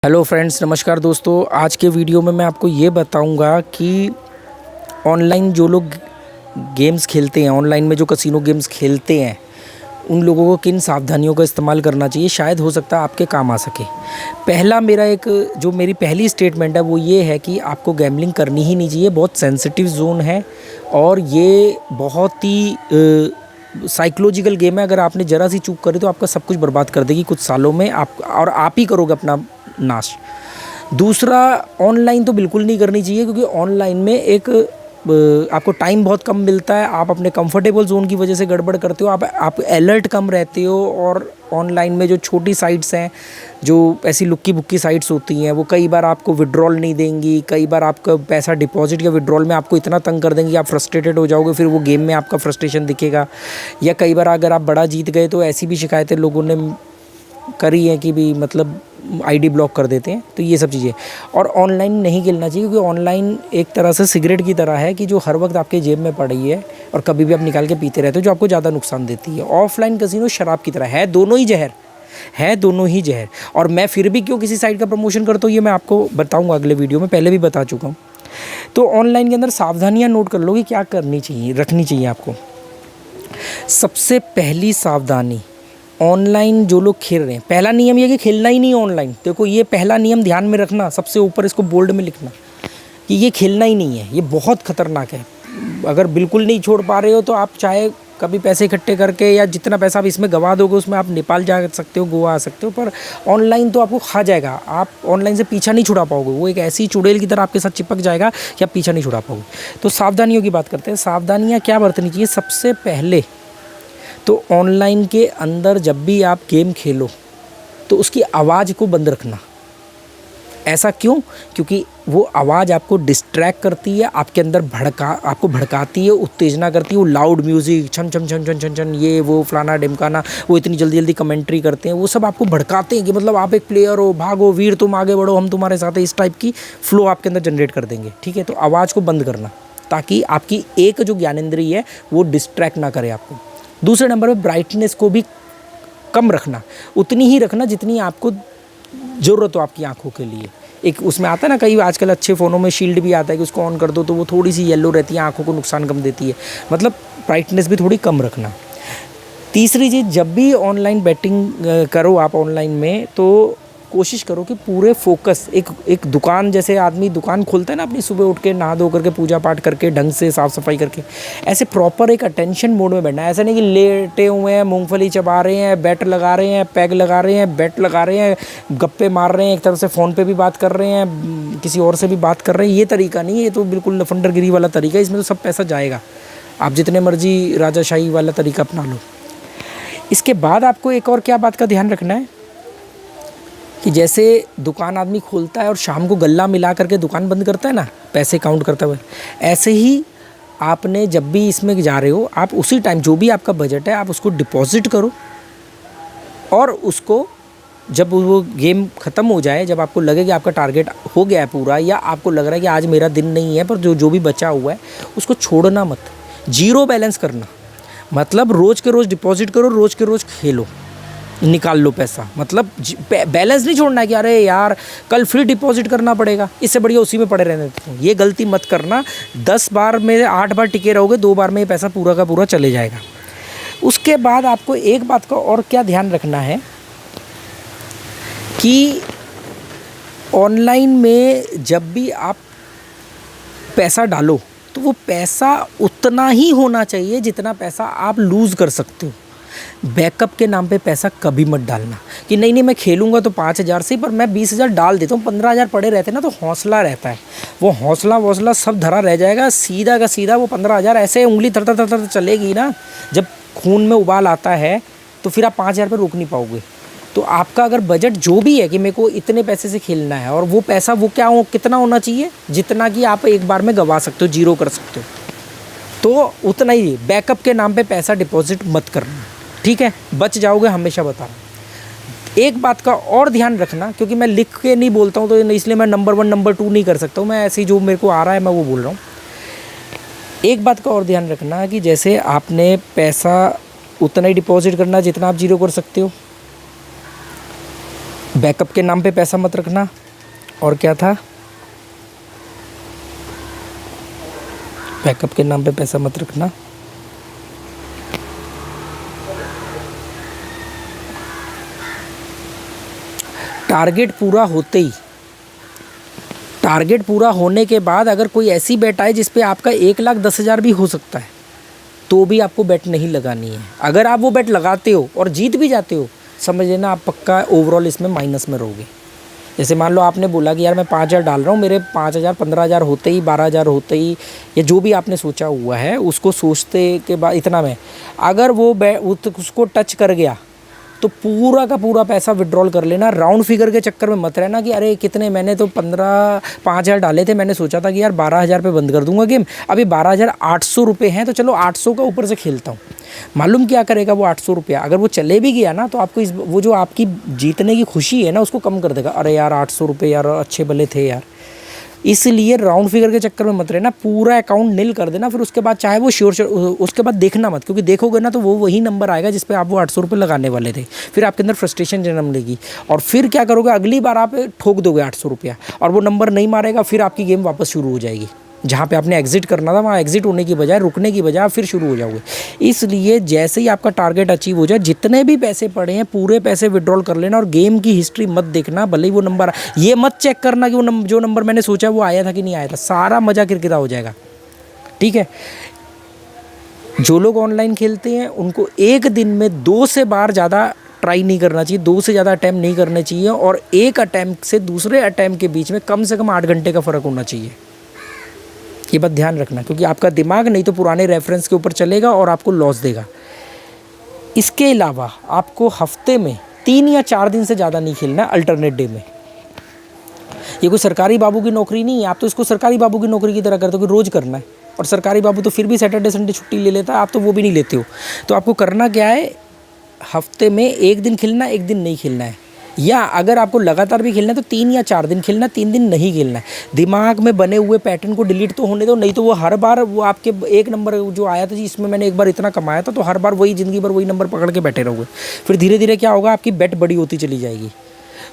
Hello friends, नमस्कार दोस्तों। आज के वीडियो में मैं आपको ये बताऊंगा कि ऑनलाइन जो लोग गेम्स खेलते हैं, ऑनलाइन में जो कसिनो गेम्स खेलते हैं, उन लोगों को किन सावधानियों का इस्तेमाल करना चाहिए। शायद हो सकता है आपके काम आ सके। मेरी पहली स्टेटमेंट है वो ये है कि आपको गैम्बलिंग करनी ही नहीं चाहिए। बहुत सेंसिटिव जोन है और ये बहुत ही साइकोलॉजिकल गेम है। अगर आपने ज़रा सी चूक करी तो आपका सब कुछ बर्बाद कर देगी कुछ सालों में, आप ही करोगे अपना नाश। दूसरा, ऑनलाइन तो बिल्कुल नहीं करनी चाहिए, क्योंकि ऑनलाइन में आपको टाइम बहुत कम मिलता है। आप अपने कंफर्टेबल जोन की वजह से गड़बड़ करते हो, आप अलर्ट कम रहते हो। और ऑनलाइन में जो छोटी साइट्स हैं, जो ऐसी लुक्की बुक्की साइट्स होती हैं, वो कई बार आपको विड्रॉल नहीं देंगी। कई बार आपका पैसा डिपॉजिट या विड्रॉल में आपको इतना तंग कर देंगी, आप फ्रस्ट्रेटेड हो जाओगे, फिर वो गेम में आपका फ्रस्ट्रेशन दिखेगा। या कई बार अगर आप बड़ा जीत गए तो ऐसी भी शिकायतें लोगों ने करी है कि भी मतलब आईडी ब्लॉक कर देते हैं। तो ये सब चीज़ें, और ऑनलाइन नहीं खेलना चाहिए, क्योंकि ऑनलाइन एक तरह से सिगरेट की तरह है कि जो हर वक्त आपके जेब में पड़ी है और कभी भी आप निकाल के पीते रहते हो, जो आपको ज़्यादा नुकसान देती है। ऑफलाइन कैसीनो शराब की तरह है, दोनों ही जहर है, दोनों ही जहर। और मैं फिर भी क्यों किसी साइट का प्रमोशन करता हूँ, ये मैं आपको बताऊँगा अगले वीडियो में, पहले भी बता चुका हूँ। तो ऑनलाइन के अंदर सावधानियाँ नोट कर लो कि क्या करनी चाहिए, रखनी चाहिए आपको। सबसे पहली सावधानी, ऑनलाइन जो लोग खेल रहे हैं, पहला नियम ये कि खेलना ही नहीं ऑनलाइन। देखो, ये पहला नियम ध्यान में रखना, सबसे ऊपर इसको बोल्ड में लिखना कि ये खेलना ही नहीं है। ये बहुत ख़तरनाक है। अगर बिल्कुल नहीं छोड़ पा रहे हो तो आप चाहे कभी पैसे इकट्ठे करके या जितना पैसा आप इसमें गंवा दोगे उसमें आप नेपाल जा सकते हो, गोवा आ सकते हो, पर ऑनलाइन तो आपको खा जाएगा। आप ऑनलाइन से पीछा नहीं छुड़ा पाओगे। वो एक ऐसी चुड़ैल की तरह आपके साथ चिपक जाएगा कि आप पीछा नहीं छुड़ा पाओगे। तो सावधानियों की बात करते हैं। सावधानियाँ क्या बरतनी चाहिए? सबसे पहले तो ऑनलाइन के अंदर जब भी आप गेम खेलो तो उसकी आवाज़ को बंद रखना। ऐसा क्यों? क्योंकि वो आवाज़ आपको डिस्ट्रैक्ट करती है, आपके अंदर आपको भड़काती है, उत्तेजना करती है। वो लाउड म्यूज़िक, छन छन छन छन छन छन, ये वो फलाना ढिमकाना, वो इतनी जल्दी जल्दी कमेंट्री करते हैं, वो सब आपको भड़काते हैं कि मतलब आप एक प्लेयर हो, भागो वीर, तुम आगे बढ़ो, हम तुम्हारे साथ हैं। इस टाइप की फ्लो आपके अंदर जनरेट कर देंगे। ठीक है, तो आवाज़ को बंद करना ताकि आपकी एक जो ज्ञानेंद्रिय है वो डिस्ट्रैक्ट ना करे आपको। दूसरे नंबर पे ब्राइटनेस को भी कम रखना, उतनी ही रखना जितनी आपको ज़रूरत हो आपकी आंखों के लिए। एक उसमें आता है ना, कई आजकल अच्छे फ़ोनों में शील्ड भी आता है कि उसको ऑन कर दो तो वो थोड़ी सी येलो रहती है, आंखों को नुकसान कम देती है। मतलब ब्राइटनेस भी थोड़ी कम रखना। तीसरी चीज़, जब भी ऑनलाइन बैटिंग करो आप ऑनलाइन में, तो कोशिश करो कि पूरे फोकस, एक दुकान जैसे आदमी दुकान खोलता है ना अपनी, सुबह उठ के नहा धो करके पूजा पाठ करके ढंग से साफ़ सफाई करके, ऐसे प्रॉपर एक अटेंशन मोड में बैठना है। ऐसा नहीं कि लेटे हुए हैं, मूंगफली चबा रहे हैं, बैट लगा रहे हैं, पैग लगा रहे हैं, बैट लगा रहे हैं, गप्पे मार रहे हैं, एक तरफ से फ़ोन पे भी बात कर रहे हैं, किसी और से भी बात कर रहे हैं। ये तरीका नहीं है, ये तो बिल्कुल लफंडरगिरी वाला तरीका है। इसमें तो सब पैसा जाएगा। आप जितने मर्जी राजाशाही वाला तरीका अपना लो। इसके बाद आपको एक और क्या बात का ध्यान रखना है कि जैसे दुकान आदमी खोलता है और शाम को गल्ला मिला करके दुकान बंद करता है ना, पैसे काउंट करता हुआ, ऐसे ही आपने जब भी इसमें जा रहे हो, आप उसी टाइम जो भी आपका बजट है आप उसको डिपॉजिट करो। और उसको जब वो गेम ख़त्म हो जाए, जब आपको लगे कि आपका टारगेट हो गया है पूरा, या आपको लग रहा है कि आज मेरा दिन नहीं है, पर जो भी बचा हुआ है उसको छोड़ना मत। जीरो बैलेंस करना, मतलब रोज़ के रोज़ डिपॉजिट करो, रोज़ के रोज़ खेलो, निकाल लो पैसा। मतलब बैलेंस नहीं छोड़ना है कि अरे यार कल फिर डिपॉजिट करना पड़ेगा, इससे बढ़िया उसी में पड़े रहने देते हैं। ये गलती मत करना। 10 बार में 8 बार टिके रहोगे, 2 बार में ये पैसा पूरा का पूरा चले जाएगा। उसके बाद आपको एक बात का और क्या ध्यान रखना है कि ऑनलाइन में जब भी आप पैसा डालो तो वो पैसा उतना ही होना चाहिए जितना पैसा आप लूज़ कर सकते हो। बैकअप के नाम पे पैसा कभी मत डालना कि नहीं मैं खेलूंगा तो 5,000 से, पर मैं 20,000 डाल देता हूँ, 15,000 पड़े रहते हैं ना, तो हौसला रहता है। वो हौसला सब धरा रह जाएगा, सीधा का सीधा वो 15,000 ऐसे उंगली थर थर थर चलेगी ना। जब खून में उबाल आता है तो फिर आप 5,000 पर रोक नहीं पाओगे। तो आपका अगर बजट जो भी है कि मेरे को इतने पैसे से खेलना है, और वो पैसा वो कितना होना चाहिए, जितना कि आप एक बार में गंवा सकते हो, जीरो कर सकते हो, तो उतना ही। बैकअप के नाम पे पैसा डिपॉजिट मत करना, ठीक है? बच जाओगे, हमेशा बता रहा हूँ। एक बात का और ध्यान रखना, क्योंकि मैं लिख के नहीं बोलता हूँ तो इसलिए मैं नंबर 1 नंबर 2 नहीं कर सकता हूँ, मैं ऐसे ही जो मेरे को आ रहा है मैं वो बोल रहा हूँ। एक बात का और ध्यान रखना कि जैसे आपने पैसा उतना ही डिपॉजिट करना जितना आप जीरो कर सकते हो। बैकअप के नाम पे पैसा मत रखना। और क्या था? बैकअप के नाम पे पैसा मत रखना। टारगेट पूरा होते ही, टारगेट पूरा होने के बाद अगर कोई ऐसी बेट आए जिस पे आपका 1,10,000 भी हो सकता है, तो भी आपको बेट नहीं लगानी है। अगर आप वो बेट लगाते हो और जीत भी जाते हो, समझ लेना आप पक्का ओवरऑल इसमें माइनस में रहोगे। जैसे मान लो आपने बोला कि यार मैं 5,000 डाल रहा हूँ, मेरे 5,000 15,000 होते ही, 12,000 होते ही, या जो भी आपने सोचा हुआ है उसको सोचते के बाद इतना में अगर वो उसको टच कर गया तो पूरा का पूरा पैसा विड्रॉल कर लेना। राउंड फिगर के चक्कर में मत रहना कि अरे कितने, मैंने तो 5,000 डाले थे, मैंने सोचा था कि यार 12,000 पे बंद कर दूंगा गेम, अभी 12,800 रुपये हैं तो चलो 800 का ऊपर से खेलता हूँ। मालूम क्या करेगा वो 800 रुपया, अगर वो चले भी गया ना तो आपको वो जो आपकी जीतने की खुशी है ना उसको कम कर देगा। अरे यार 800 रुपये यार अच्छे भले थे यार। इसलिए राउंड फिगर के चक्कर में मत रहना, पूरा अकाउंट नील कर देना। फिर उसके बाद चाहे वो उसके बाद देखना मत, क्योंकि देखोगे ना तो वो वही नंबर आएगा जिस पे आप वो 800 रुपये लगाने वाले थे। फिर आपके अंदर फ्रस्ट्रेशन जन्म लेगी और फिर क्या करोगे, अगली बार आप ठोक दोगे 800 रुपया और वो नंबर नहीं मारेगा। फिर आपकी गेम वापस शुरू हो जाएगी। जहाँ पे आपने एग्जिट करना था वहाँ एग्जिट होने की बजाय, रुकने की बजाय आप फिर शुरू हो जाओगे। इसलिए जैसे ही आपका टारगेट अचीव हो जाए, जितने भी पैसे पड़े हैं पूरे पैसे विड्रॉल कर लेना और गेम की हिस्ट्री मत देखना। भले ही वो नंबर, ये मत चेक करना कि वो जो नंबर मैंने सोचा वो आया था कि नहीं आया था, सारा मज़ा किरकिरा हो जाएगा। ठीक है, जो लोग ऑनलाइन खेलते हैं उनको एक दिन में 2 से बार ज़्यादा ट्राई नहीं करना चाहिए, 2 से ज़्यादा अटैम्प्ट नहीं करने चाहिए, और एक अटैम्प्ट से दूसरे अटैम्प्ट के बीच में कम से कम 8 घंटे का फ़र्क होना चाहिए। ये बात ध्यान रखना, क्योंकि आपका दिमाग नहीं तो पुराने रेफरेंस के ऊपर चलेगा और आपको लॉस देगा। इसके अलावा आपको हफ्ते में 3 या 4 दिन से ज़्यादा नहीं खेलना अल्टरनेट डे में। ये कोई सरकारी बाबू की नौकरी नहीं है, आप तो इसको सरकारी बाबू की नौकरी की तरह करते हो कि रोज़ करना है, और सरकारी बाबू तो फिर भी सैटरडे संडे छुट्टी ले लेता है, आप तो वो भी नहीं लेते हो। तो आपको करना क्या है, हफ्ते में 1 दिन खेलना, 1 दिन नहीं खेलना है। या अगर आपको लगातार भी खेलना है तो 3 या 4 दिन खेलना, 3 दिन नहीं खेलना है। दिमाग में बने हुए पैटर्न को डिलीट तो होने दो, नहीं तो वो हर बार वो आपके एक नंबर जो आया था जी इसमें मैंने एक बार इतना कमाया था, तो हर बार वही ज़िंदगी भर वही नंबर पकड़ के बैठे रहोगे। फिर धीरे धीरे क्या होगा, आपकी बेट बड़ी होती चली जाएगी।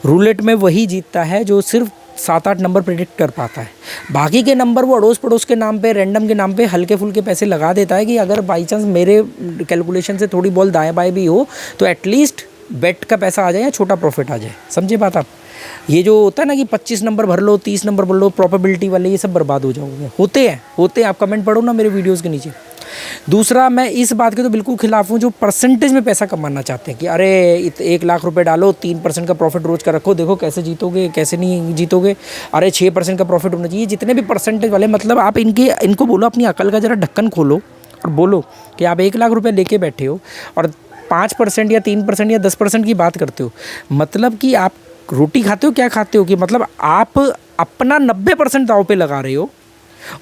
रूलेट में वही जीतता है जो सिर्फ 7-8 नंबर प्रेडिक्ट कर पाता है। बाकी के नंबर वो अड़ोस पड़ोस के नाम पे, रैंडम के नाम पे हल्के फुल्के पैसे लगा देता है कि अगर बाई चांस मेरे कैलकुलेशन से थोड़ी बॉल दाएँ बाएँ भी हो तो एटलीस्ट बेट का पैसा आ जाए या छोटा प्रॉफिट आ जाए। समझे बात आप? ये जो होता है ना कि 25 नंबर भर लो, 30 नंबर भर लो, प्रोबेबिलिटी वाले, ये सब बर्बाद हो जाओगे। होते हैं आप कमेंट पढ़ो ना मेरे वीडियोस के नीचे। दूसरा, मैं इस बात के तो बिल्कुल खिलाफ हूँ जो परसेंटेज में पैसा कमाना चाहते हैं कि अरे 1 लाख रुपए डालो, 3% का प्रॉफिट रोज का रखो, देखो कैसे जीतोगे कैसे नहीं जीतोगे। अरे 6% का प्रॉफिट होना चाहिए। जितने भी परसेंटेज वाले, मतलब आप इनको बोलो अपनी अकल का जरा ढक्कन खोलो और बोलो कि आप 1 लाख रुपये लेके बैठे हो और 5% या 3% या 10% की बात करते हो। मतलब कि आप रोटी खाते हो, क्या खाते हो, कि मतलब आप अपना 90% दाव पे लगा रहे हो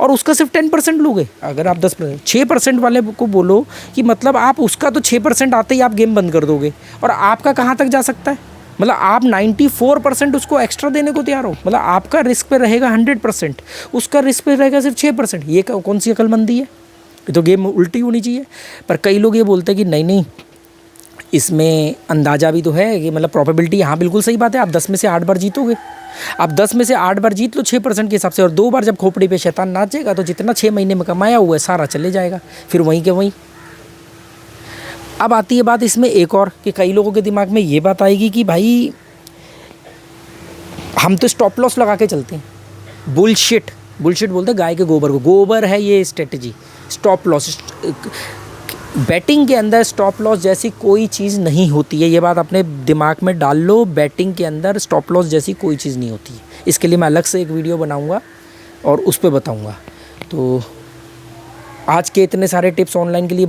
और उसका सिर्फ 10% लोगे। अगर आप 10%, 6% वाले को बोलो कि मतलब आप उसका तो 6% आते ही आप गेम बंद कर दोगे, और आपका कहाँ तक जा सकता है, मतलब आप 94% उसको एक्स्ट्रा देने को तैयार हो। मतलब आपका रिस्क पे रहेगा 100%, उसका रिस्क पे रहेगा सिर्फ 6%। ये कौन सी अकलमंदी है? ये तो गेम उल्टी होनी चाहिए। पर कई लोग ये बोलते हैं कि नहीं, इसमें अंदाज़ा भी तो है कि मतलब प्रोबेबिलिटी, हाँ बिल्कुल सही बात है। आप 10 में से 8 बार जीतोगे, आप 10 में से 8 बार जीत लो 6% के हिसाब से, और 2 बार जब खोपड़ी पे शैतान नाचेगा तो जितना 6 महीने में कमाया हुआ है सारा चले जाएगा, फिर वहीं के वहीं। अब आती है बात इसमें एक और, कि कई लोगों के दिमाग में ये बात आएगी कि भाई हम तो स्टॉप लॉस लगा के चलते हैं। बुलशिट बोलते हैं गाय के गोबर को, गोबर है ये स्ट्रेटजी। स्टॉप लॉस, बैटिंग के अंदर स्टॉप लॉस जैसी कोई चीज़ नहीं होती है। ये बात अपने दिमाग में डाल लो, बैटिंग के अंदर स्टॉप लॉस जैसी कोई चीज़ नहीं होती है। इसके लिए मैं अलग से एक वीडियो बनाऊंगा और उस पर बताऊंगा। तो आज के इतने सारे टिप्स ऑनलाइन के लिए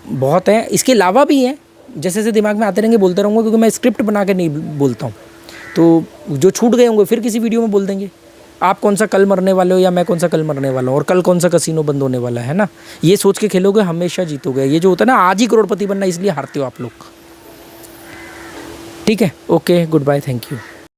बहुत हैं, इसके अलावा भी हैं, जैसे जैसे दिमाग में आते रहेंगे बोलते रहूँगा, क्योंकि मैं स्क्रिप्ट बना के नहीं बोलता हूँ। तो जो छूट गए होंगे फिर किसी वीडियो में बोल देंगे। आप कौन सा कल मरने वाले हो या मैं कौन सा कल मरने वाला हूँ, और कल कौन सा कसीनो बंद होने वाला है ना, ये सोच के खेलोगे हमेशा जीतोगे। ये जो होता है ना आज ही करोड़पति बनना, इसलिए हारते हो आप लोग। ठीक है, okay, good bye, thank you.